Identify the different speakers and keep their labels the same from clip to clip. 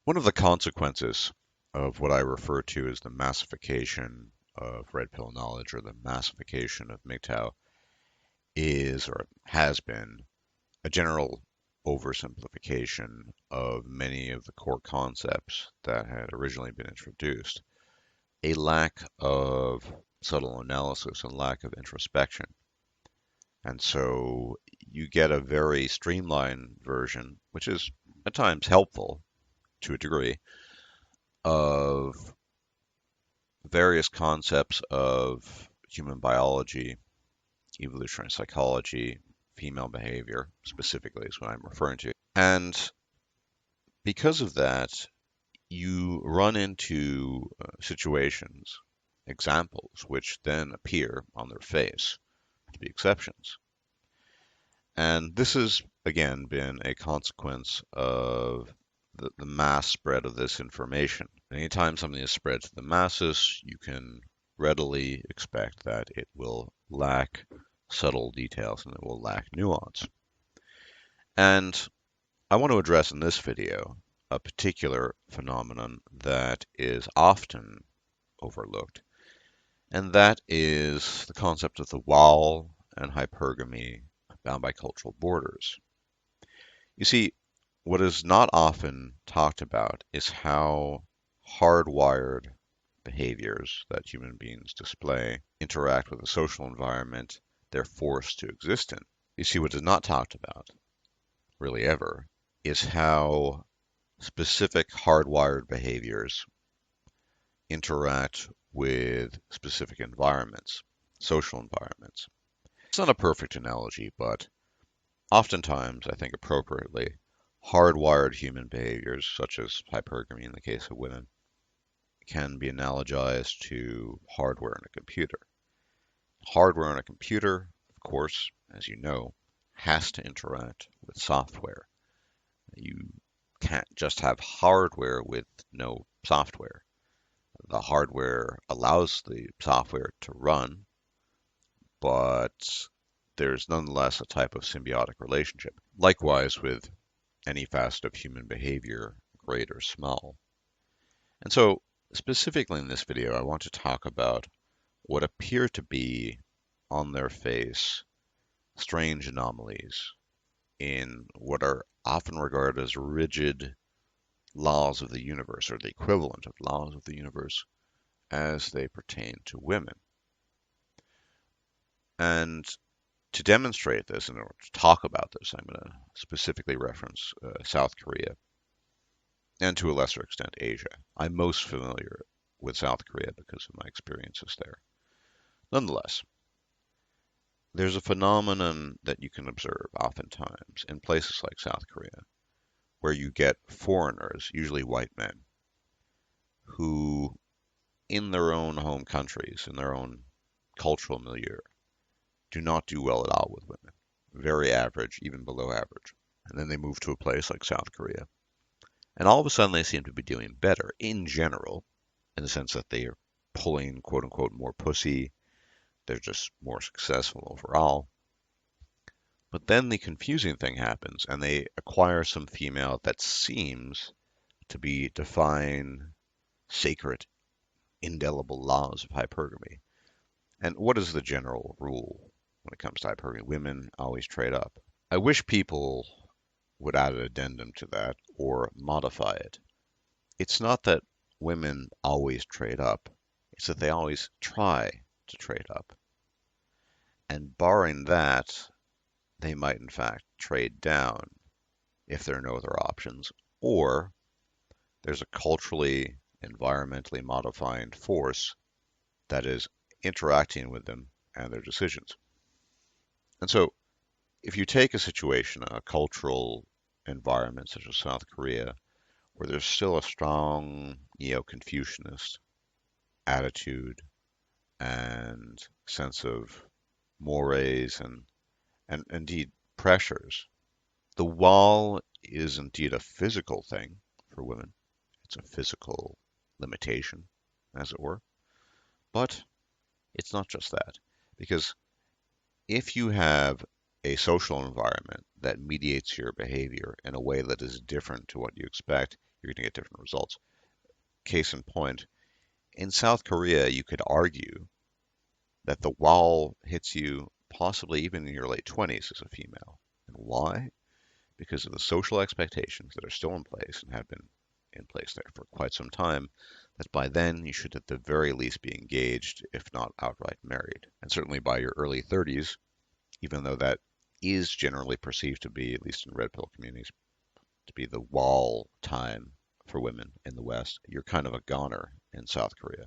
Speaker 1: One of the consequences of what I refer to as the massification of red pill knowledge or the massification of mgtow is or has been a general oversimplification of many of the core concepts that had originally been introduced, a lack of subtle analysis and lack of introspection. And so you get a very streamlined version, which is at times helpful to a degree, of various concepts of human biology, evolutionary psychology, female behavior, specifically is what I'm referring to. And because of that, you run into situations, examples, which then appear on their face to be exceptions. And this has, again, been a consequence of the mass spread of this information. Anytime something is spread to the masses, you can readily expect that it will lack subtle details and it will lack nuance. And I want to address in this video a particular phenomenon that is often overlooked, and that is the concept of the wall and hypergamy bound by cultural borders. You see, what is not often talked about is how hardwired behaviors that human beings display interact with the social environment they're forced to exist in. You see, what is not talked about, really ever, is how specific hardwired behaviors interact with specific environments, social environments. It's not a perfect analogy, but oftentimes, I think appropriately, hardwired human behaviors, such as hypergamy in the case of women, can be analogized to hardware in a computer. Hardware in a computer, of course, as you know, has to interact with software. You can't just have hardware with no software. The hardware allows the software to run, but there's nonetheless a type of symbiotic relationship. Likewise with any facet of human behavior, great or small. And so, specifically in this video, I want to talk about what appear to be, on their face, strange anomalies in what are often regarded as rigid laws of the universe, or the equivalent of laws of the universe, as they pertain to women. And to demonstrate this, and to talk about this, I'm going to specifically reference South Korea, and to a lesser extent Asia. I'm most familiar with South Korea because of my experiences there. Nonetheless, there's a phenomenon that you can observe oftentimes in places like South Korea, where you get foreigners, usually white men, who in their own home countries, in their own cultural milieu, do not do well at all with women. Very average, even below average. And then they move to a place like South Korea. And all of a sudden they seem to be doing better in general, in the sense that they are pulling quote unquote more pussy. They're just more successful overall. But then the confusing thing happens and they acquire some female that seems to be defying sacred, indelible laws of hypergamy. And what is the general rule when it comes to hypergamy? Women always trade up. I wish people would add an addendum to that or modify it. It's not that women always trade up, it's that they always try to trade up. And barring that, they might in fact trade down if there are no other options, or there's a culturally, environmentally modifying force that is interacting with them and their decisions. And so, if you take a situation, a cultural environment such as South Korea, where there's still a strong neo-Confucianist attitude and sense of mores and indeed pressures, the wall is indeed a physical thing for women. It's a physical limitation, as it were. But it's not just that, because if you have a social environment that mediates your behavior in a way that is different to what you expect, you're going to get different results. Case in point, in South Korea, you could argue that the wall hits you possibly even in your late 20s as a female. And why? Because of the social expectations that are still in place and have been in place there for quite some time, that by then you should at the very least be engaged, if not outright married. And certainly by your early 30s, even though that is generally perceived to be, at least in red pill communities, to be the wall time for women in the West, you're kind of a goner in South Korea.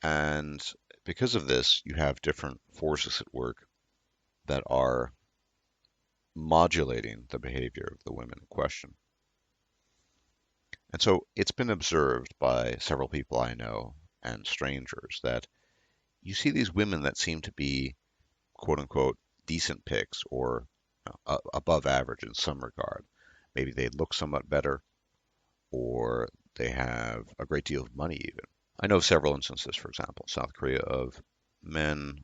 Speaker 1: And because of this, you have different forces at work that are modulating the behavior of the women in question. And so it's been observed by several people I know and strangers that you see these women that seem to be quote unquote decent picks or above average in some regard. Maybe they look somewhat better or they have a great deal of money even. I know several instances, for example, South Korea, of men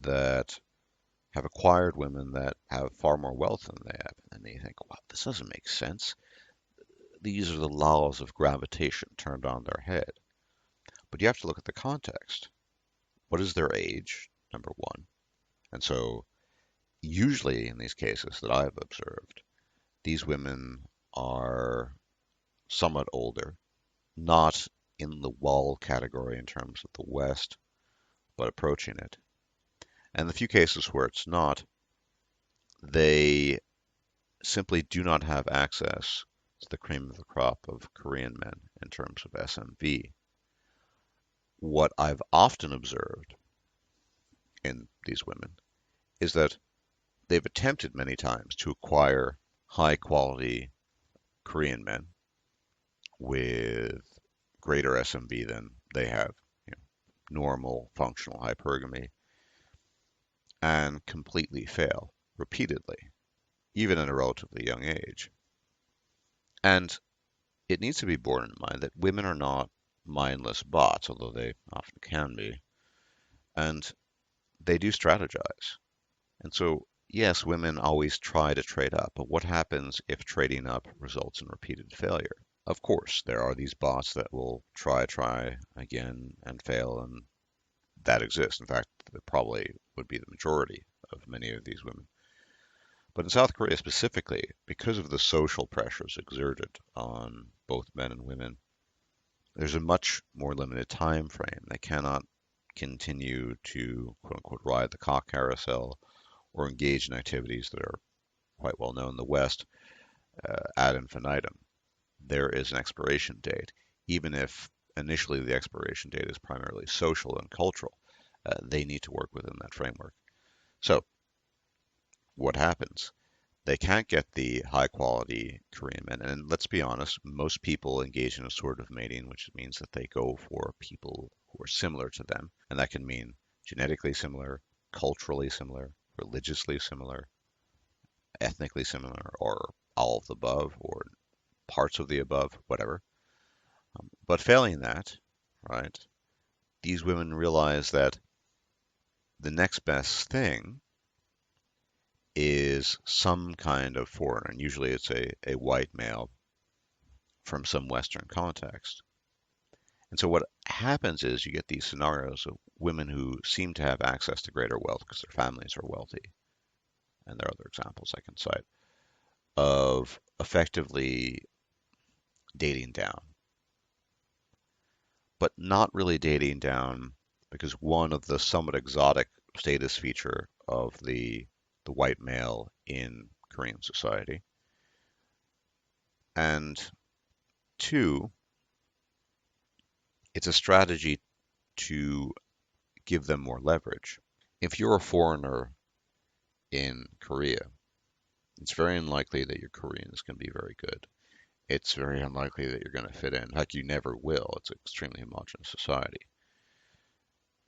Speaker 1: that have acquired women that have far more wealth than they have. And they think, wow, this doesn't make sense. These are the laws of gravitation turned on their head. But you have to look at the context. What is their age, number one? And so usually in these cases that I've observed, these women are somewhat older, not in the wall category in terms of the West, but approaching it. And the few cases where it's not, they simply do not have access to the cream of the crop of Korean men in terms of SMV. What I've often observed in these women is that they've attempted many times to acquire high quality Korean men with greater SMV than they have, normal functional hypergamy, and completely fail repeatedly, even at a relatively young age. And it needs to be borne in mind that women are not mindless bots, although they often can be, and they do strategize. And so, yes, women always try to trade up, but what happens if trading up results in repeated failure? Of course, there are these bots that will try again and fail, and that exists. In fact, it probably would be the majority of many of these women. But in South Korea specifically, because of the social pressures exerted on both men and women, there's a much more limited time frame. They cannot continue to quote unquote ride the cock carousel or engage in activities that are quite well known in the West ad infinitum. There is an expiration date, even if initially the expiration date is primarily social and cultural. They need to work within that framework. So what happens? They can't get the high quality Korean men. And let's be honest, most people engage in a sort of mating, which means that they go for people who are similar to them. And that can mean genetically similar, culturally similar, religiously similar, ethnically similar, or all of the above, or parts of the above, whatever. But failing that, right, these women realize that the next best thing is some kind of foreigner, and usually it's a white male from some Western context. And so what happens is you get these scenarios of women who seem to have access to greater wealth because their families are wealthy, and there are other examples I can cite, of effectively dating down, but not really dating down because one of the somewhat exotic status feature of the white male in Korean society, and two, it's a strategy to give them more leverage. If you're a foreigner in Korea, it's very unlikely that your Korean is going to be very good. It's very unlikely that you're going to fit in. In fact, you never will. It's an extremely homogenous society.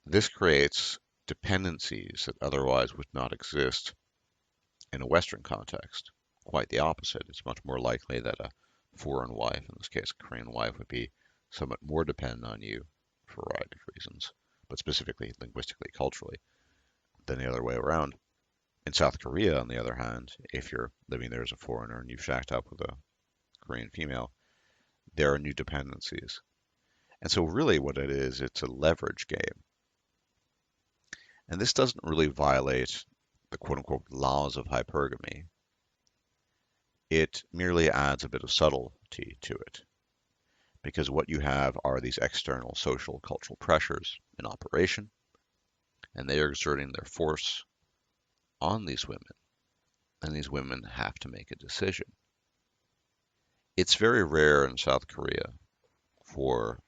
Speaker 1: This creates dependencies that otherwise would not exist in a Western context. Quite the opposite. It's much more likely that a foreign wife, in this case a Korean wife, would be somewhat more dependent on you for a variety of reasons, but specifically linguistically, culturally, than the other way around. In South Korea, on the other hand, if you're living there as a foreigner and you've shacked up with a Korean female, there are new dependencies. And so really what it is, it's a leverage game. And this doesn't really violate the quote unquote laws of hypergamy. It merely adds a bit of subtlety to it. Because what you have are these external social cultural pressures in operation, and they are exerting their force on these women, and these women have to make a decision. It's very rare in South Korea for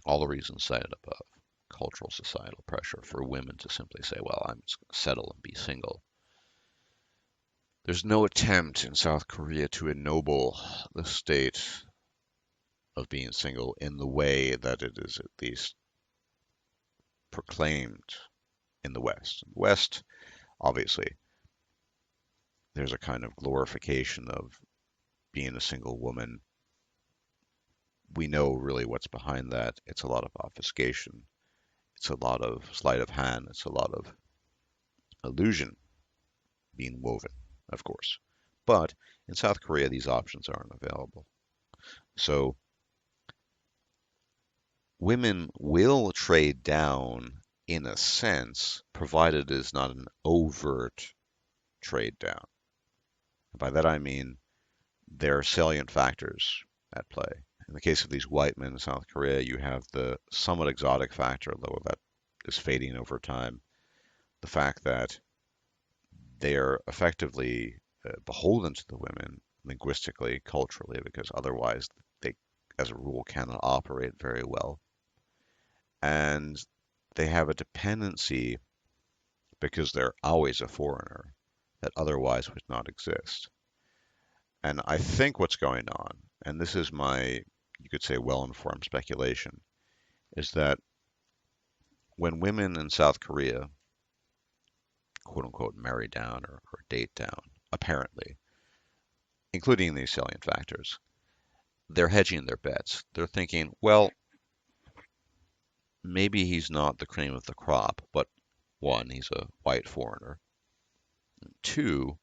Speaker 1: all the reasons cited above, cultural, societal pressure, for women to simply say, well, I'm just going to settle and be single. There's no attempt in South Korea to ennoble the state of being single in the way that it is at least proclaimed in the West. In the West, obviously, there's a kind of glorification of being a single woman. We know really what's behind that. It's a lot of obfuscation. It's a lot of sleight of hand. It's a lot of illusion being woven, of course. But in South Korea, these options aren't available. So women will trade down in a sense, provided it is not an overt trade down. By that I mean there are salient factors at play. In the case of these white men in South Korea, you have the somewhat exotic factor, although that is fading over time, the fact that they are effectively beholden to the women linguistically, culturally, because otherwise they, as a rule, cannot operate very well. And they have a dependency because they're always a foreigner that otherwise would not exist. And I think what's going on, and this is my, you could say, well-informed speculation, is that when women in South Korea, quote unquote, marry down or date down, apparently, including these salient factors, they're hedging their bets. They're thinking, well, maybe he's not the cream of the crop, but one, he's a white foreigner. Two,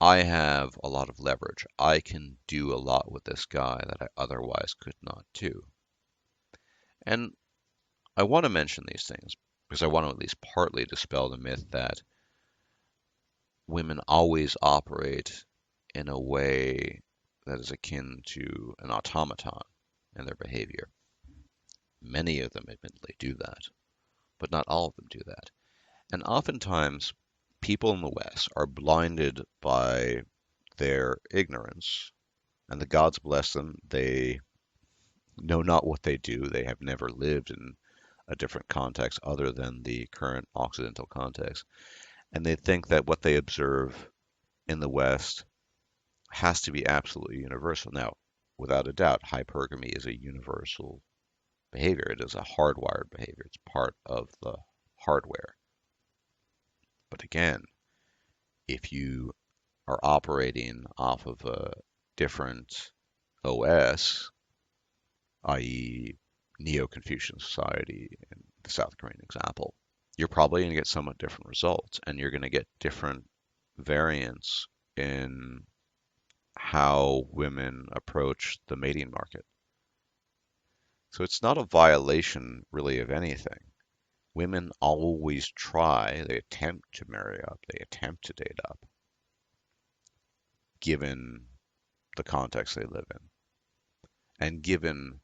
Speaker 1: I have a lot of leverage. I can do a lot with this guy that I otherwise could not do. And I want to mention these things because I want to at least partly dispel the myth that women always operate in a way that is akin to an automaton in their behavior. Many of them admittedly do that, but not all of them do that. And oftentimes, people in the West are blinded by their ignorance, and the gods bless them. They know not what they do. They have never lived in a different context other than the current Occidental context. And they think that what they observe in the West has to be absolutely universal. Now, without a doubt, hypergamy is a universal behavior. It is a hardwired behavior. It's part of the hardware. But again, if you are operating off of a different OS, i.e. Neo-Confucian society in the South Korean example, you're probably going to get somewhat different results, and you're going to get different variants in how women approach the mating market. So it's not a violation really of anything. Women always try, they attempt to marry up, they attempt to date up, given the context they live in, and given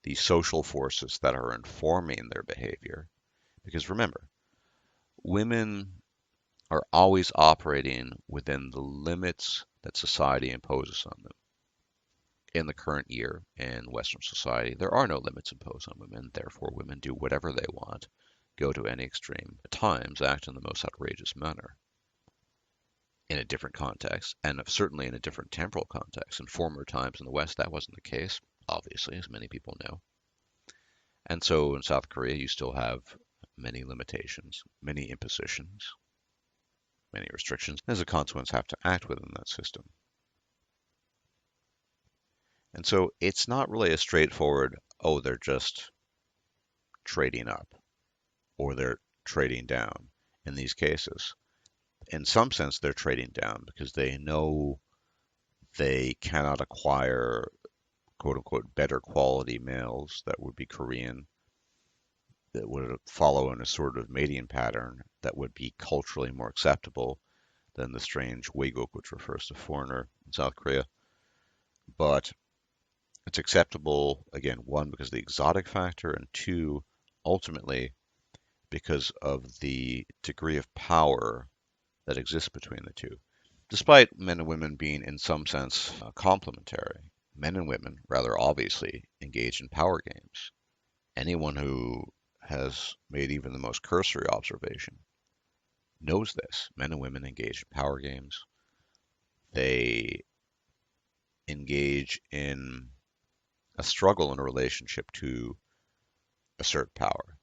Speaker 1: the social forces that are informing their behavior. Because remember, women are always operating within the limits that society imposes on them. In the current year in Western society, there are no limits imposed on women. Therefore, women do whatever they want, go to any extreme, at times act in the most outrageous manner. In a different context, and certainly in a different temporal context. In former times in the West, that wasn't the case, obviously, as many people know. And so in South Korea, you still have many limitations, many impositions, many restrictions, and as a consequence, have to act within that system. And so it's not really a straightforward, oh, they're just trading up or they're trading down in these cases. In some sense, they're trading down because they know They cannot acquire quote unquote better quality males that would be Korean, that would follow in a sort of mating pattern that would be culturally more acceptable than the strange Wiguk, which refers to foreigner in South Korea. But it's acceptable, again, one, because of the exotic factor, and two, ultimately, because of the degree of power that exists between the two. Despite men and women being, in some sense, complementary, men and women, rather obviously, engage in power games. Anyone who has made even the most cursory observation knows this. Men and women engage in power games. They engage in a struggle in a relationship to assert power.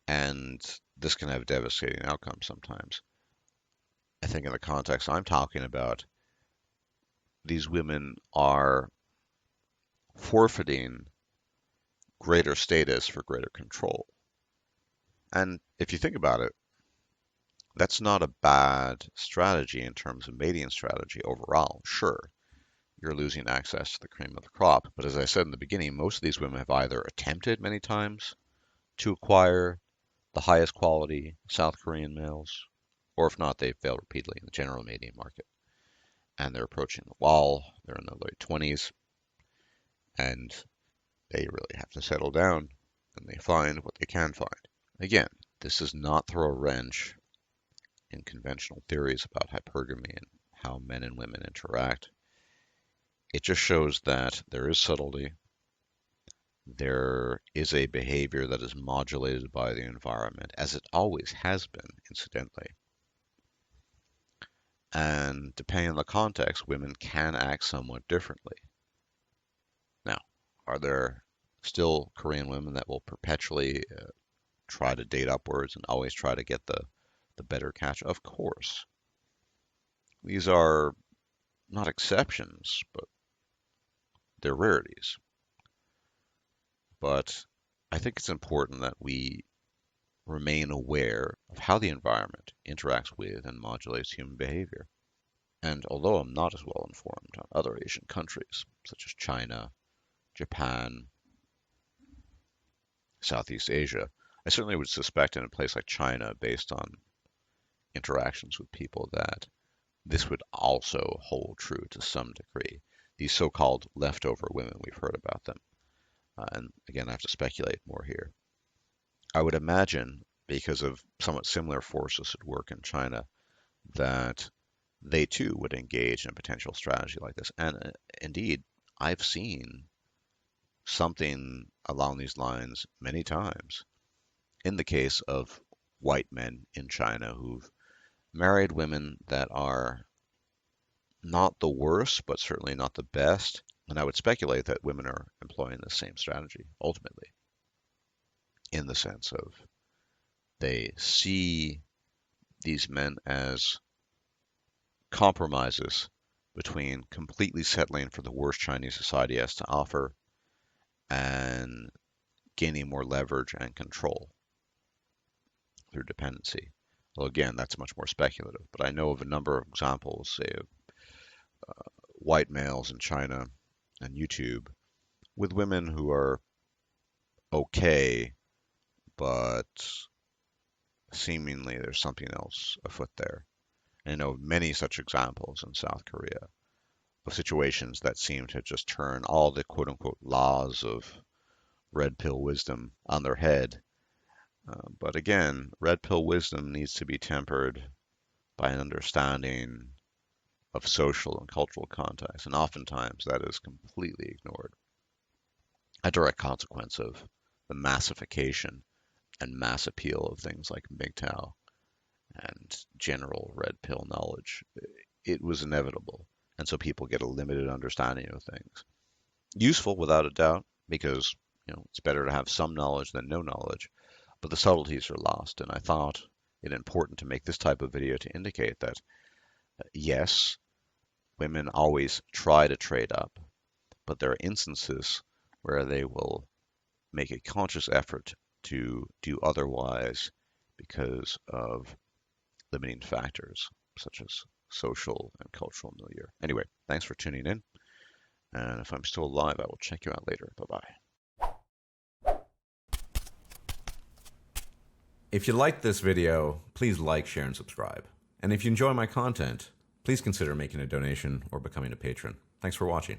Speaker 1: And this can have devastating outcomes sometimes. I think in the context I'm talking about, these women are forfeiting greater status for greater control. And if you think about it, that's not a bad strategy in terms of mating strategy overall. Sure, you're losing access to the cream of the crop, but as I said in the beginning, most of these women have either attempted many times to acquire the highest quality South Korean males, or if not, they've failed repeatedly in the general mating market. And they're approaching the wall, they're in their late 20s, and they really have to settle down, and they find what they can find. Again, this does not throw a wrench in conventional theories about hypergamy and how men and women interact. It just shows that there is subtlety. There is a behavior that is modulated by the environment, as it always has been, incidentally. And depending on the context, women can act somewhat differently. Now, are there still Korean women that will perpetually try to date upwards and always try to get the better catch? Of course. These are not exceptions, but they're rarities. But I think it's important that we remain aware of how the environment interacts with and modulates human behavior. And although I'm not as well informed on other Asian countries, such as China, Japan, Southeast Asia, I certainly would suspect in a place like China, based on interactions with people, that this would also hold true to some degree. These so-called leftover women, we've heard about them. And again, I have to speculate more here. I would imagine, because of somewhat similar forces at work in China, that they too would engage in a potential strategy like this. And indeed, I've seen something along these lines many times in the case of white men in China who've married women that are not the worst, but certainly not the best. And I would speculate that women are employing the same strategy ultimately, in the sense of they see these men as compromises between completely settling for the worst Chinese society has to offer and gaining more leverage and control through dependency. Well, again, that's much more speculative, but I know of a number of examples, say, of white males in China and YouTube with women who are okay, but seemingly there's something else afoot there. And I know of many such examples in South Korea of situations that seem to just turn all the quote unquote laws of red pill wisdom on their head. But again, red pill wisdom needs to be tempered by an understanding of social and cultural context, and oftentimes that is completely ignored. A direct consequence of the massification and mass appeal of things like mgtow and general red pill knowledge. It was inevitable. And so people get a limited understanding of things. Useful without a doubt, because it's better to have some knowledge than no knowledge, but the subtleties are lost. And I thought it important to make this type of video to indicate that yes, women always try to trade up, but there are instances where they will make a conscious effort to do otherwise because of limiting factors, such as social and cultural milieu. Anyway, thanks for tuning in. And if I'm still alive, I will check you out later. Bye-bye.
Speaker 2: If you liked this video, please like, share, and subscribe. And if you enjoy my content, please consider making a donation or becoming a patron. Thanks for watching.